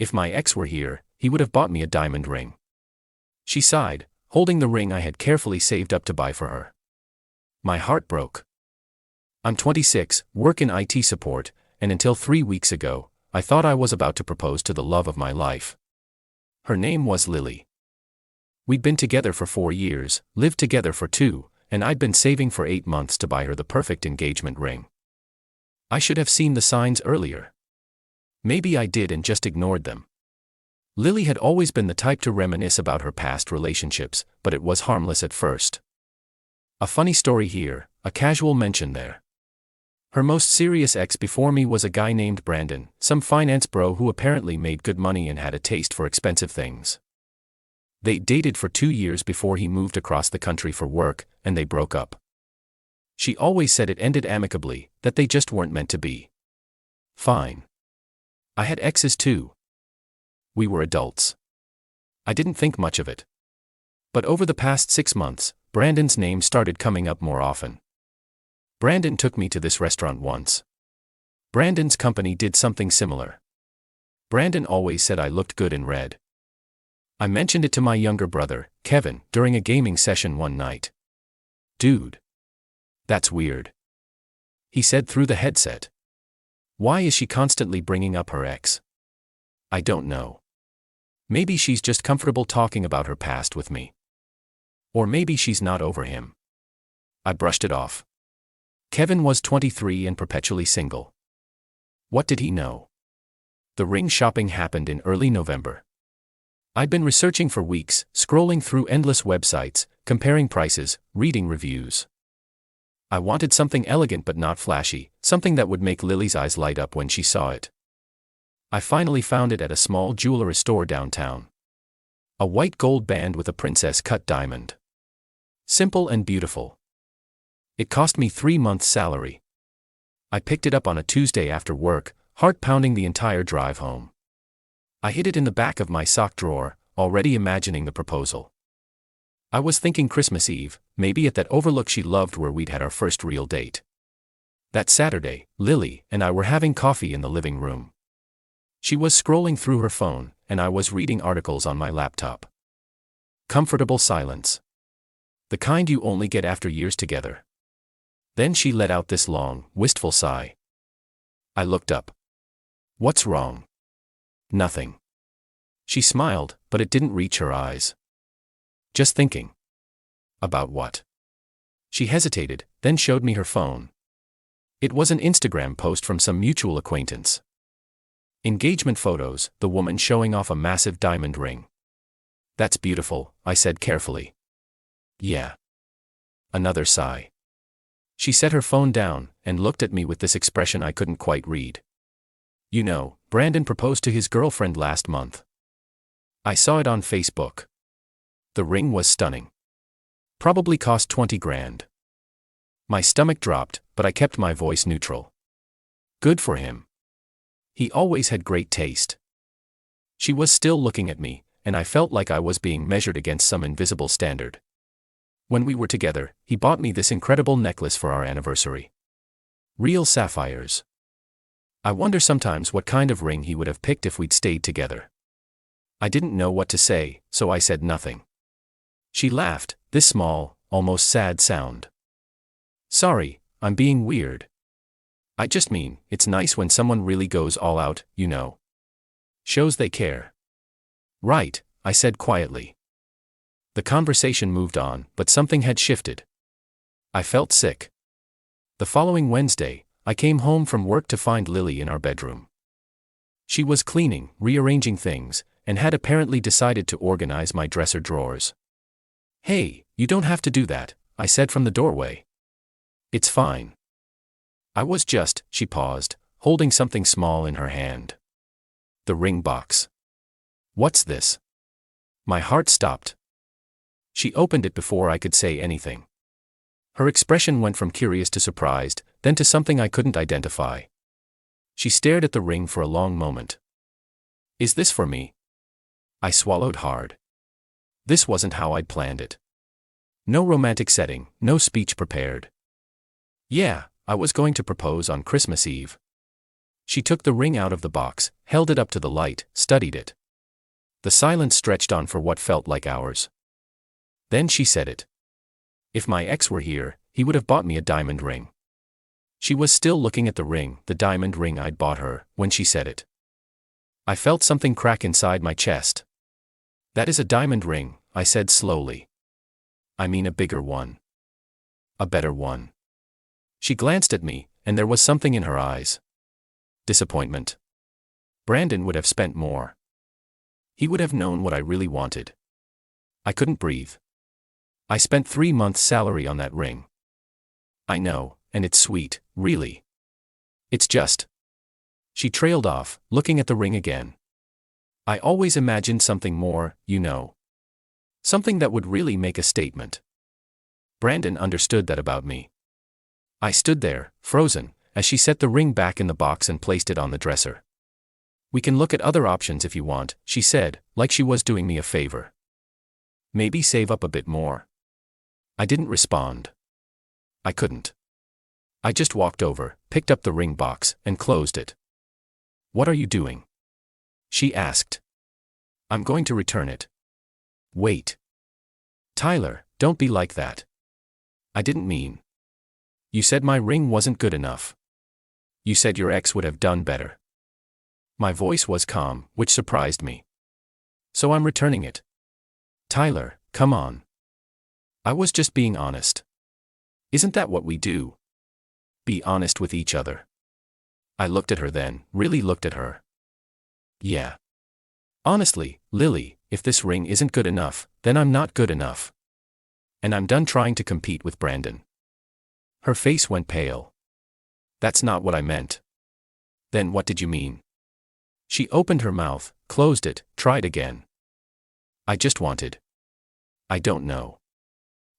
If my ex were here, he would have bought me a diamond ring. She sighed, holding the ring I had carefully saved up to buy for her. My heart broke. I'm 26, work in IT support, and until 3 weeks ago, I thought I was about to propose to the love of my life. Her name was Lily. We'd been together for 4 years, lived together for 2, and I'd been saving for 8 months to buy her the perfect engagement ring. I should have seen the signs earlier. Maybe I did and just ignored them. Lily had always been the type to reminisce about her past relationships, but it was harmless at first. A funny story here, a casual mention there. Her most serious ex before me was a guy named Brandon, some finance bro who apparently made good money and had a taste for expensive things. They dated for 2 years before he moved across the country for work, and they broke up. She always said it ended amicably, that they just weren't meant to be. Fine. I had exes too. We were adults. I didn't think much of it. But over the past 6 months, Brandon's name started coming up more often. Brandon took me to this restaurant once. Brandon's company did something similar. Brandon always said I looked good in red. I mentioned it to my younger brother, Kevin, during a gaming session one night. Dude. That's weird. He said through the headset. Why is she constantly bringing up her ex? I don't know. Maybe she's just comfortable talking about her past with me. Or maybe she's not over him. I brushed it off. Kevin was 23 and perpetually single. What did he know? The ring shopping happened in early November. I'd been researching for weeks, scrolling through endless websites, comparing prices, reading reviews. I wanted something elegant but not flashy, something that would make Lily's eyes light up when she saw it. I finally found it at a small jewelry store downtown. A white gold band with a princess-cut diamond. Simple and beautiful. It cost me 3 months' salary. I picked it up on a Tuesday after work, heart pounding the entire drive home. I hid it in the back of my sock drawer, already imagining the proposal. I was thinking Christmas Eve, maybe at that overlook she loved where we'd had our first real date. That Saturday, Lily and I were having coffee in the living room. She was scrolling through her phone, and I was reading articles on my laptop. Comfortable silence. The kind you only get after years together. Then she let out this long, wistful sigh. I looked up. What's wrong? Nothing. She smiled, but it didn't reach her eyes. Just thinking. About what? She hesitated, then showed me her phone. It was an Instagram post from some mutual acquaintance. Engagement photos, the woman showing off a massive diamond ring. That's beautiful, I said carefully. Yeah. Another sigh. She set her phone down and looked at me with this expression I couldn't quite read. You know, Brandon proposed to his girlfriend last month. I saw it on Facebook. The ring was stunning. Probably cost 20 grand. My stomach dropped, but I kept my voice neutral. Good for him. He always had great taste. She was still looking at me, and I felt like I was being measured against some invisible standard. When we were together, he bought me this incredible necklace for our anniversary. Real sapphires. I wonder sometimes what kind of ring he would have picked if we'd stayed together. I didn't know what to say, so I said nothing. She laughed, this small, almost sad sound. Sorry, I'm being weird. I just mean, it's nice when someone really goes all out, you know. Shows they care. Right, I said quietly. The conversation moved on, but something had shifted. I felt sick. The following Wednesday, I came home from work to find Lily in our bedroom. She was cleaning, rearranging things, and had apparently decided to organize my dresser drawers. Hey, you don't have to do that, I said from the doorway. It's fine. I was just, she paused, holding something small in her hand. The ring box. What's this? My heart stopped. She opened it before I could say anything. Her expression went from curious to surprised, then to something I couldn't identify. She stared at the ring for a long moment. Is this for me? I swallowed hard. This wasn't how I'd planned it. No romantic setting, no speech prepared. Yeah, I was going to propose on Christmas Eve. She took the ring out of the box, held it up to the light, studied it. The silence stretched on for what felt like hours. Then she said it. If my ex were here, he would have bought me a diamond ring. She was still looking at the ring, the diamond ring I'd bought her, when she said it. I felt something crack inside my chest. That is a diamond ring, I said slowly. I mean a bigger one. A better one. She glanced at me, and there was something in her eyes. Disappointment. Brandon would have spent more. He would have known what I really wanted. I couldn't breathe. I spent 3 months' salary on that ring. I know, and it's sweet, really. It's just. She trailed off, looking at the ring again. I always imagined something more, you know. Something that would really make a statement. Brandon understood that about me. I stood there, frozen, as she set the ring back in the box and placed it on the dresser. We can look at other options if you want, she said, like she was doing me a favor. Maybe save up a bit more. I didn't respond. I couldn't. I just walked over, picked up the ring box, and closed it. What are you doing? She asked. I'm going to return it. Wait. Tyler, don't be like that. I didn't mean. You said my ring wasn't good enough. You said your ex would have done better. My voice was calm, which surprised me. So I'm returning it. Tyler, come on. I was just being honest. Isn't that what we do? Be honest with each other. I looked at her then, really looked at her. Yeah. Honestly, Lily, if this ring isn't good enough, then I'm not good enough. And I'm done trying to compete with Brandon. Her face went pale. That's not what I meant. Then what did you mean? She opened her mouth, closed it, tried again. I just wanted. I don't know.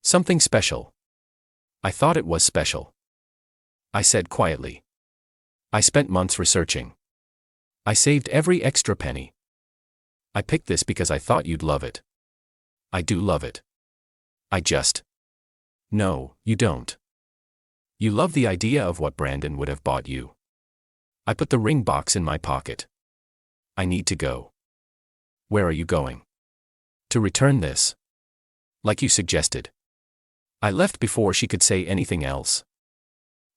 Something special. I thought it was special. I said quietly. I spent months researching. I saved every extra penny. I picked this because I thought you'd love it. I do love it. I just. No, you don't. You love the idea of what Brandon would have bought you. I put the ring box in my pocket. I need to go. Where are you going? To return this. Like you suggested. I left before she could say anything else.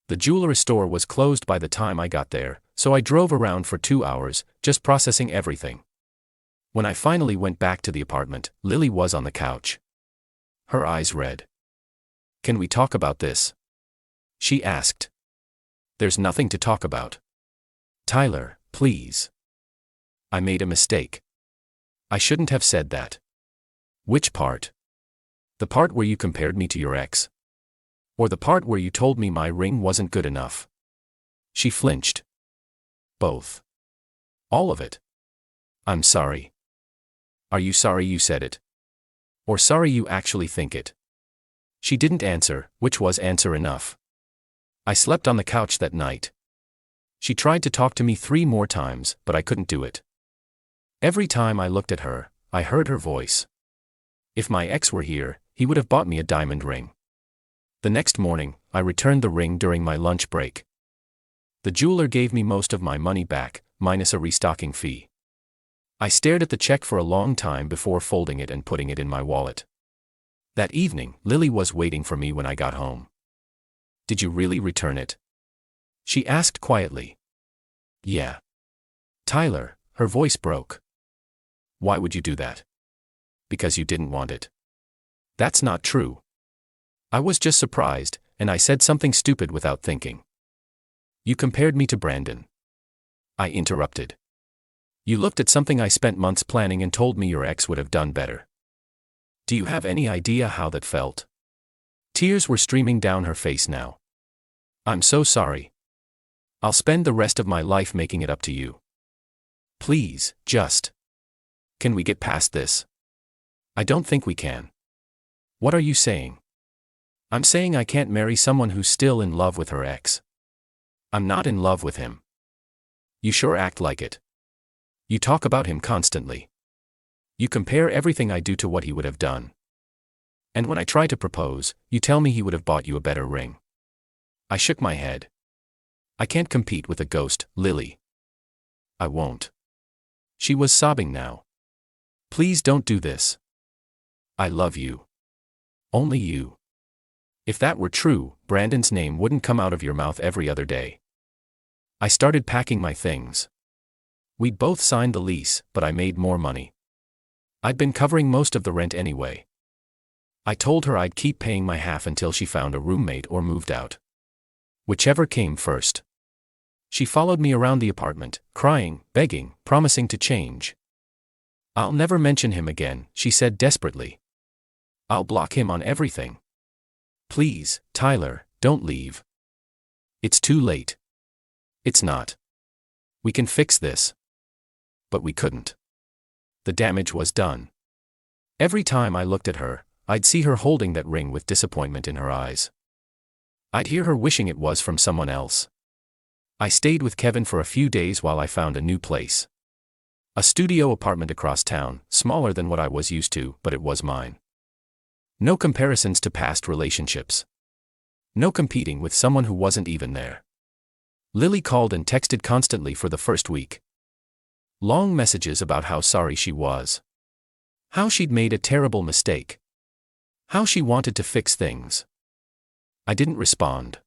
The jewelry store was closed by the time I got there, so I drove around for 2 hours, just processing everything. When I finally went back to the apartment, Lily was on the couch. Her eyes red. Can we talk about this? She asked. There's nothing to talk about. Tyler, please. I made a mistake. I shouldn't have said that. Which part? The part where you compared me to your ex? Or the part where you told me my ring wasn't good enough? She flinched. Both. All of it. I'm sorry. Are you sorry you said it? Or sorry you actually think it? She didn't answer, which was answer enough. I slept on the couch that night. She tried to talk to me 3 more times, but I couldn't do it. Every time I looked at her, I heard her voice. If my ex were here, he would have bought me a diamond ring. The next morning, I returned the ring during my lunch break. The jeweler gave me most of my money back, minus a restocking fee. I stared at the check for a long time before folding it and putting it in my wallet. That evening, Lily was waiting for me when I got home. Did you really return it? She asked quietly. Yeah. Tyler, her voice broke. Why would you do that? Because you didn't want it. That's not true. I was just surprised, and I said something stupid without thinking. You compared me to Brandon. I interrupted. You looked at something I spent months planning and told me your ex would have done better. Do you have any idea how that felt? Tears were streaming down her face now. I'm so sorry. I'll spend the rest of my life making it up to you. Please, just. Can we get past this? I don't think we can. What are you saying? I'm saying I can't marry someone who's still in love with her ex. I'm not in love with him. You sure act like it. You talk about him constantly. You compare everything I do to what he would have done. And when I try to propose, you tell me he would have bought you a better ring. I shook my head. I can't compete with a ghost, Lily. I won't. She was sobbing now. Please don't do this. I love you. Only you. If that were true, Brandon's name wouldn't come out of your mouth every other day. I started packing my things. We'd both signed the lease, but I made more money. I'd been covering most of the rent anyway. I told her I'd keep paying my half until she found a roommate or moved out. Whichever came first. She followed me around the apartment, crying, begging, promising to change. I'll never mention him again, she said desperately. I'll block him on everything. Please, Tyler, don't leave. It's too late. It's not. We can fix this. But we couldn't. The damage was done. Every time I looked at her, I'd see her holding that ring with disappointment in her eyes. I'd hear her wishing it was from someone else. I stayed with Kevin for a few days while I found a new place. A studio apartment across town, smaller than what I was used to, but it was mine. No comparisons to past relationships. No competing with someone who wasn't even there. Lily called and texted constantly for the first week. Long messages about how sorry she was. How she'd made a terrible mistake. How she wanted to fix things. I didn't respond.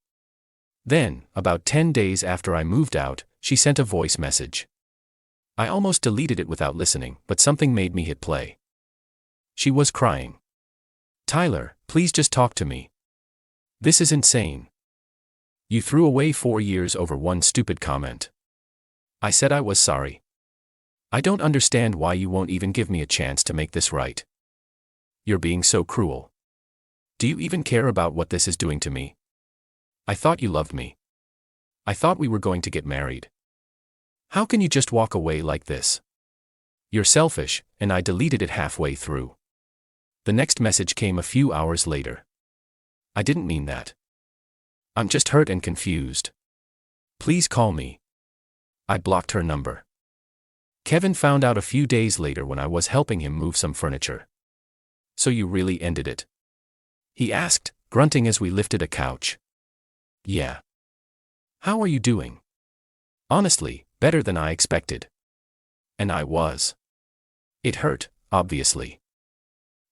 Then, about 10 days after I moved out, she sent a voice message. I almost deleted it without listening, but something made me hit play. She was crying. Tyler, please just talk to me. This is insane. You threw away 4 years over one stupid comment. I said I was sorry. I don't understand why you won't even give me a chance to make this right. You're being so cruel. Do you even care about what this is doing to me? I thought you loved me. I thought we were going to get married. How can you just walk away like this? You're selfish, and I deleted it halfway through. The next message came a few hours later. I didn't mean that. I'm just hurt and confused. Please call me. I blocked her number. Kevin found out a few days later when I was helping him move some furniture. So you really ended it? He asked, grunting as we lifted a couch. Yeah. How are you doing? Honestly, better than I expected. And I was. It hurt, obviously.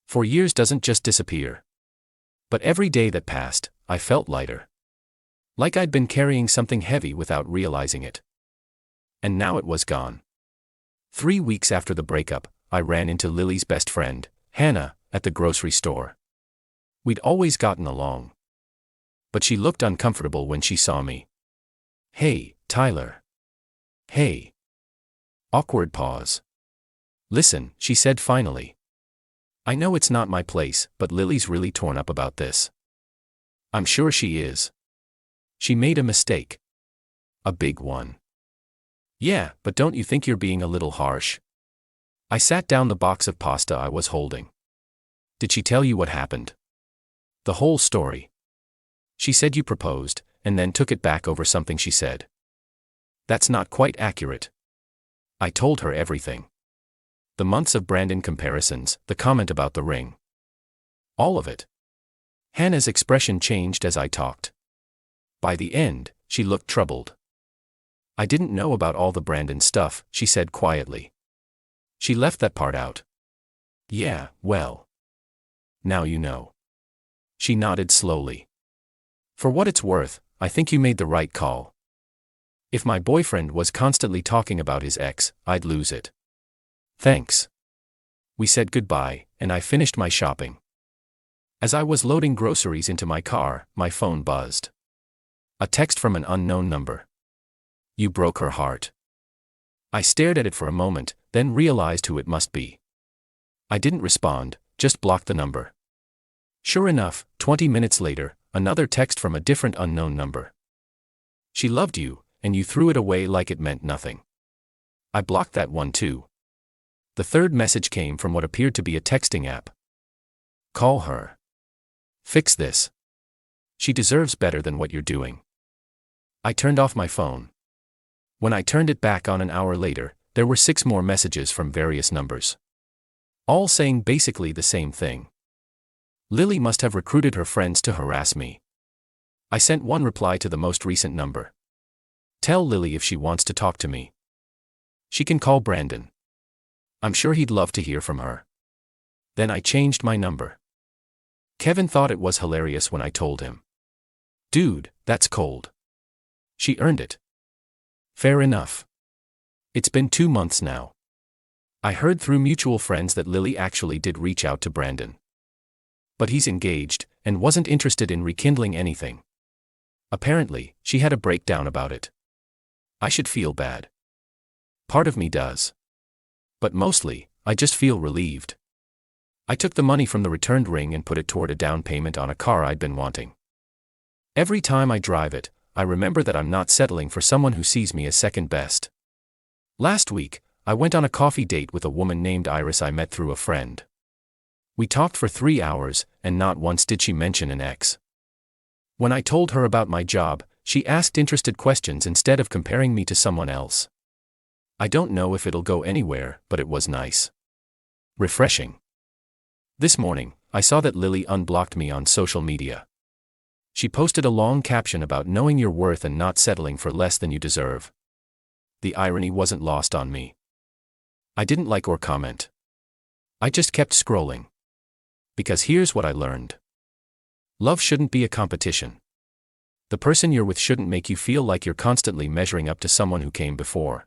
4 years doesn't just disappear. But every day that passed, I felt lighter. Like I'd been carrying something heavy without realizing it. And now it was gone. 3 weeks after the breakup, I ran into Lily's best friend, Hannah, at the grocery store. We'd always gotten along. But she looked uncomfortable when she saw me. Hey, Tyler. Hey. Awkward pause. Listen, she said finally. I know it's not my place, but Lily's really torn up about this. I'm sure she is. She made a mistake. A big one. Yeah, but don't you think you're being a little harsh? I sat down the box of pasta I was holding. Did she tell you what happened? The whole story. She said you proposed, and then took it back over something she said. That's not quite accurate. I told her everything. The months of Brandon comparisons, the comment about the ring. All of it. Hannah's expression changed as I talked. By the end, she looked troubled. I didn't know about all the Brandon stuff, she said quietly. She left that part out. Yeah, well. Now you know. She nodded slowly. For what it's worth, I think you made the right call. If my boyfriend was constantly talking about his ex, I'd lose it. Thanks. We said goodbye, and I finished my shopping. As I was loading groceries into my car, my phone buzzed. A text from an unknown number. You broke her heart. I stared at it for a moment, then realized who it must be. I didn't respond, just blocked the number. Sure enough, 20 minutes later, another text from a different unknown number. She loved you, and you threw it away like it meant nothing. I blocked that one too. The third message came from what appeared to be a texting app. Call her. Fix this. She deserves better than what you're doing. I turned off my phone. When I turned it back on an hour later, there were 6 more messages from various numbers. All saying basically the same thing. Lily must have recruited her friends to harass me. I sent one reply to the most recent number. Tell Lily if she wants to talk to me. She can call Brandon. I'm sure he'd love to hear from her. Then I changed my number. Kevin thought it was hilarious when I told him. Dude, that's cold. She earned it. Fair enough. It's been 2 months now. I heard through mutual friends that Lily actually did reach out to Brandon. But he's engaged, and wasn't interested in rekindling anything. Apparently, she had a breakdown about it. I should feel bad. Part of me does. But mostly, I just feel relieved. I took the money from the returned ring and put it toward a down payment on a car I'd been wanting. Every time I drive it, I remember that I'm not settling for someone who sees me as second best. Last week, I went on a coffee date with a woman named Iris I met through a friend. We talked for 3 hours, and not once did she mention an ex. When I told her about my job, she asked interested questions instead of comparing me to someone else. I don't know if it'll go anywhere, but it was nice. Refreshing. This morning, I saw that Lily unblocked me on social media. She posted a long caption about knowing your worth and not settling for less than you deserve. The irony wasn't lost on me. I didn't like or comment. I just kept scrolling. Because here's what I learned. Love shouldn't be a competition. The person you're with shouldn't make you feel like you're constantly measuring up to someone who came before.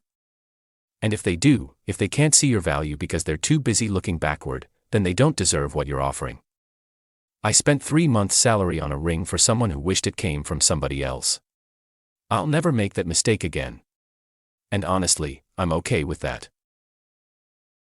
And if they do, if they can't see your value because they're too busy looking backward, then they don't deserve what you're offering. I spent 3 months' salary on a ring for someone who wished it came from somebody else. I'll never make that mistake again. And honestly, I'm okay with that.